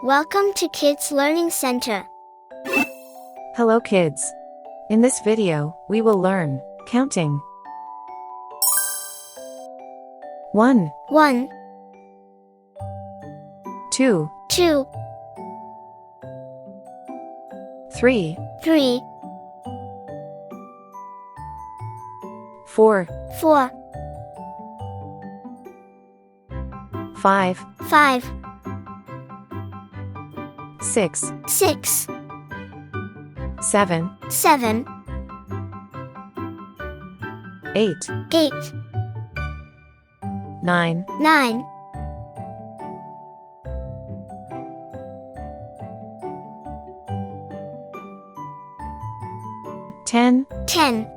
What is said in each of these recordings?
Welcome to Kids Learning Center. Hello kids. In this video, we will learn counting. 1, 1, 2, 2, 3, 3, 4, 4, 5, 5, 6, 6, 7, 7, 8, 8, 9, 9, 10, 10,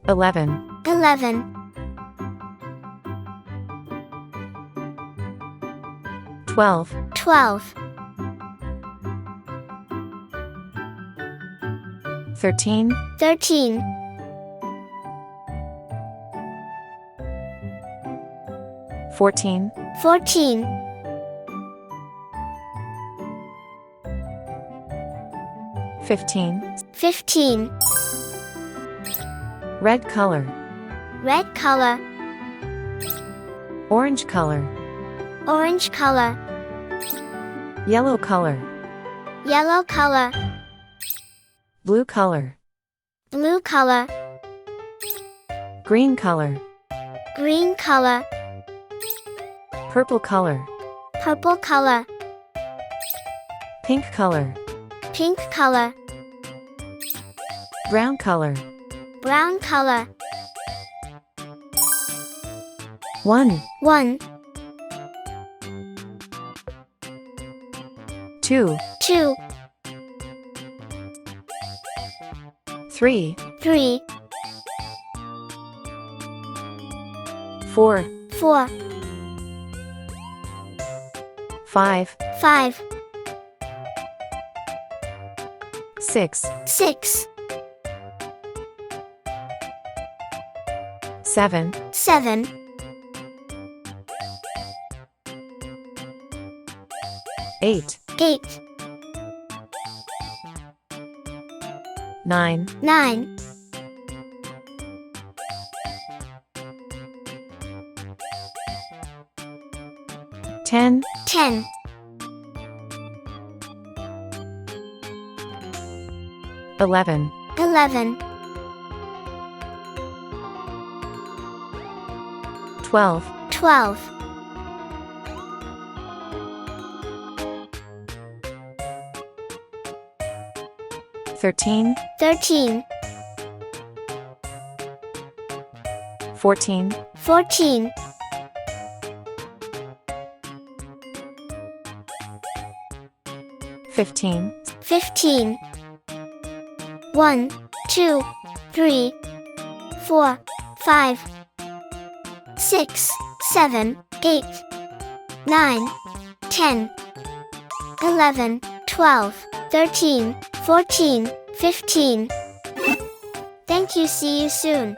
11, 11, 12, 12, 13, 13, 14, 14, 15, 15, red color, red color, orange color, orange color, yellow color, yellow color, blue color, blue color, green color, green color, purple color, purple color, pink color, pink color, brown color. brown color. 1, 1, 2, 2, 3, 3, 4, 4, 5, 5, 6, 6, 7, 7, 8, 8, 9, 9, 10, 10, 11, 11, 12, 12, 13, 13, 14, 14, 15, 15, 1, 2, 3, 4, 5, 6, 7, 8, 9, 10, 11, 12, 13, 14, 15. Thank you. See you soon.